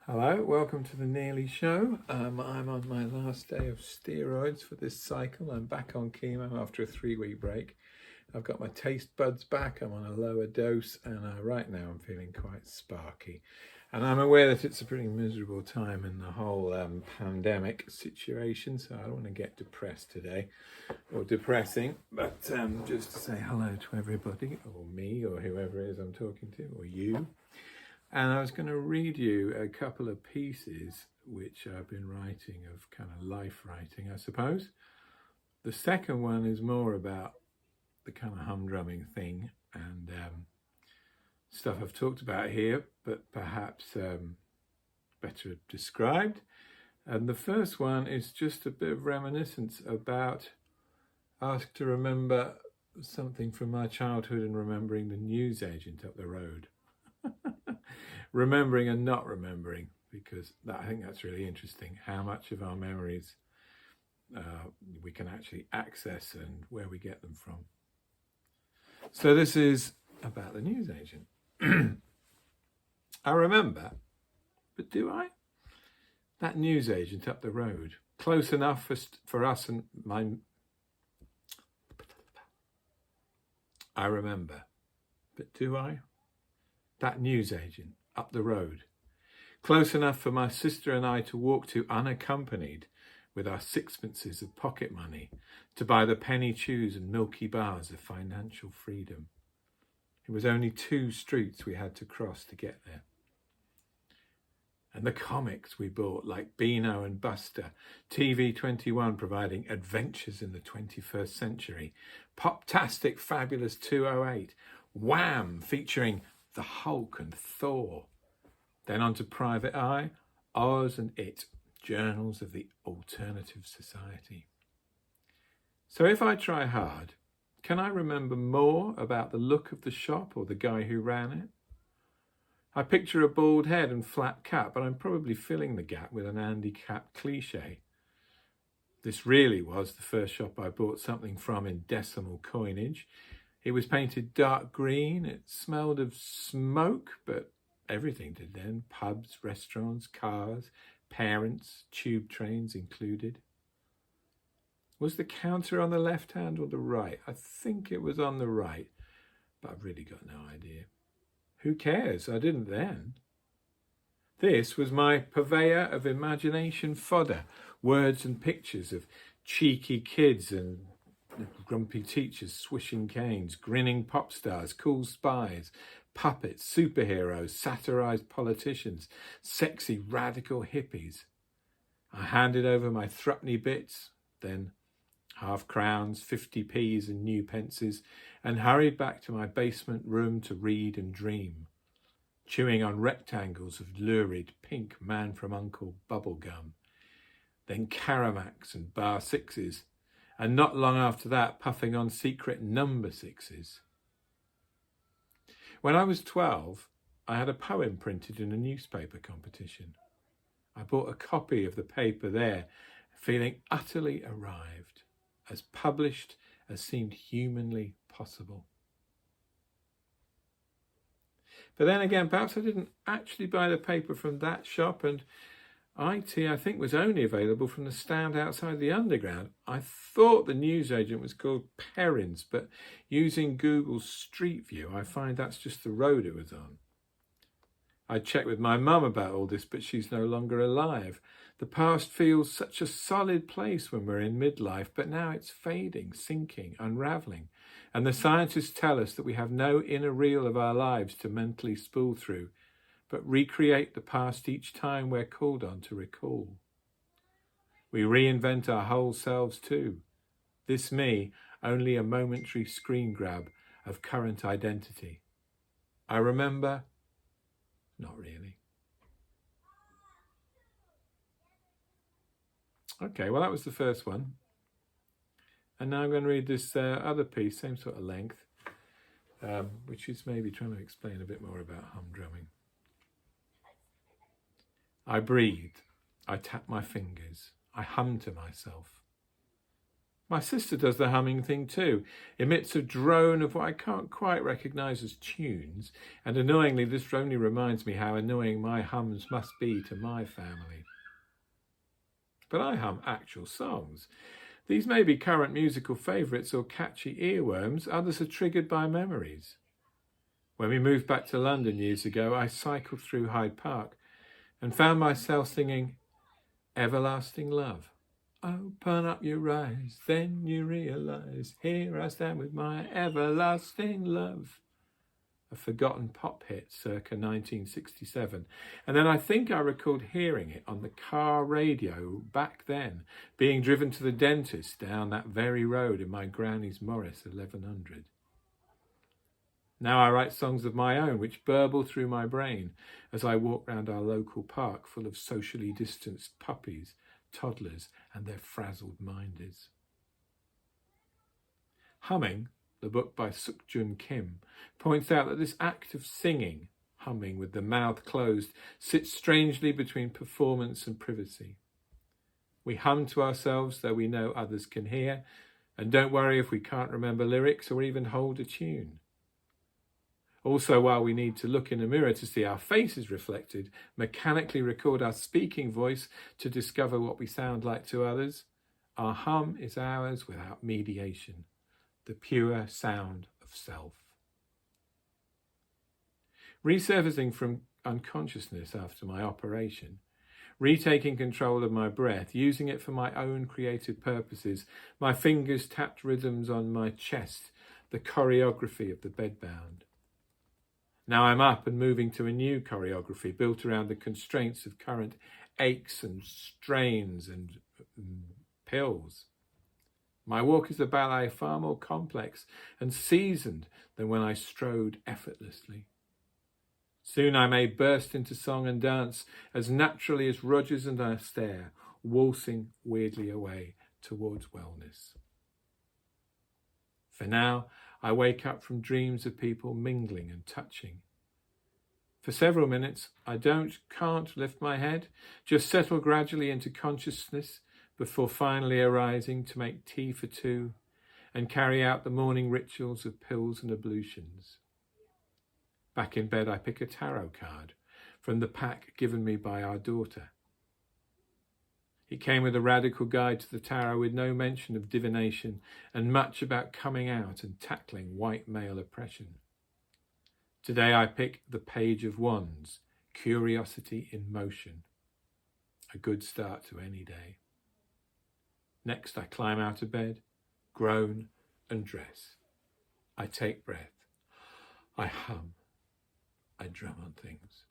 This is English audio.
Hello, welcome to the Nearly Show. I'm on my last day of steroids for this cycle. I'm back on chemo after a 3-week break. I've got my taste buds back. I'm on a lower dose, and right now I'm feeling quite sparky. And I'm aware that it's a pretty miserable time in the whole pandemic situation, so I don't want to get depressed today or depressing, but just to say hello to everybody, or me, or whoever it is I'm talking to, or you. And I was going to read you a couple of pieces which I've been writing, of kind of life writing, I suppose. The second one is more about the kind of humdrumming thing and stuff I've talked about here, but perhaps better described. And the first one is just a bit of reminiscence about asked to remember something from my childhood and remembering the newsagent up the road. Remembering and not remembering, because I think that's really interesting, how much of our memories we can actually access and where we get them from. So this is about the newsagent. I remember, but do I? That newsagent up the road, close enough for us and my... I remember, but do I? That newsagent up the road, close enough for my sister and I to walk to unaccompanied, with our sixpences of pocket money to buy the penny chews and milky bars of financial freedom. It was only 2 streets we had to cross to get there. And the comics we bought, like Beano and Buster, TV21 providing adventures in the 21st century, Poptastic Fabulous 208, Wham featuring the Hulk and Thor. Then on to Private Eye, Oz and It, journals of the alternative society. So if I try hard, can I remember more about the look of the shop or the guy who ran it? I picture a bald head and flat cap, but I'm probably filling the gap with an Andy Cap cliche. This really was the first shop I bought something from in decimal coinage. It was painted dark green. It smelled of smoke, but everything did then. Pubs, restaurants, cars, parents, tube trains included. Was the counter on the left hand or the right? I think it was on the right, but I've really got no idea. Who cares? I didn't then. This was my purveyor of imagination fodder, words and pictures of cheeky kids and grumpy teachers swishing canes, grinning pop stars, cool spies, puppets, superheroes, satirized politicians, sexy radical hippies. I handed over my threepenny bits, then half crowns, 50p's and new pences, and hurried back to my basement room to read and dream, chewing on rectangles of lurid pink Man from Uncle bubble gum, then Caramacs and bar 6s, and not long after that, puffing on secret number 6s. When I was 12, I had a poem printed in a newspaper competition. I bought a copy of the paper there, feeling utterly arrived, as published as seemed humanly possible. But then again, perhaps I didn't actually buy the paper from that shop, and IT, I think, was only available from the stand outside the Underground. I thought the newsagent was called Perrins, but using Google's Street View, I find that's just the road it was on. I checked with my mum about all this, but she's no longer alive. The past feels such a solid place when we're in midlife, but now it's fading, sinking, unravelling. And the scientists tell us that we have no inner reel of our lives to mentally spool through, but recreate the past each time we're called on to recall. We reinvent our whole selves too. This me, only a momentary screen grab of current identity. I remember, not really. Okay, well that was the first one. And now I'm going to read this other piece, same sort of length, which is maybe trying to explain a bit more about humdrumming. I breathe, I tap my fingers, I hum to myself. My sister does the humming thing too, emits a drone of what I can't quite recognise as tunes, and annoyingly this only reminds me how annoying my hums must be to my family. But I hum actual songs. These may be current musical favourites or catchy earworms, others are triggered by memories. When we moved back to London years ago, I cycled through Hyde Park and found myself singing Everlasting Love. Open up your eyes, then you realise, here I stand with my everlasting love. A forgotten pop hit circa 1967. And then I think I recalled hearing it on the car radio back then, being driven to the dentist down that very road in my granny's Morris 1100. Now I write songs of my own which burble through my brain as I walk round our local park full of socially distanced puppies, toddlers and their frazzled minders. Humming, the book by Suk-Jun Kim, points out that this act of singing, humming with the mouth closed, sits strangely between performance and privacy. We hum to ourselves though we know others can hear, and don't worry if we can't remember lyrics or even hold a tune. Also, while we need to look in a mirror to see our faces reflected, mechanically record our speaking voice to discover what we sound like to others, our hum is ours without mediation, the pure sound of self. Resurfacing from unconsciousness after my operation, retaking control of my breath, using it for my own creative purposes, my fingers tapped rhythms on my chest, the choreography of the bedbound. Now I'm up and moving to a new choreography built around the constraints of current aches and strains and pills. My walk is a ballet far more complex and seasoned than when I strode effortlessly. Soon I may burst into song and dance as naturally as Rogers and Astaire, waltzing weirdly away towards wellness. For now, I wake up from dreams of people mingling and touching. For several minutes, I can't lift my head, just settle gradually into consciousness before finally arising to make tea for two and carry out the morning rituals of pills and ablutions. Back in bed, I pick a tarot card from the pack given me by our daughter. It came with a radical guide to the tarot with no mention of divination and much about coming out and tackling white male oppression. Today I pick the Page of Wands, Curiosity in Motion. A good start to any day. Next I climb out of bed, groan and dress. I take breath. I hum. I drum on things.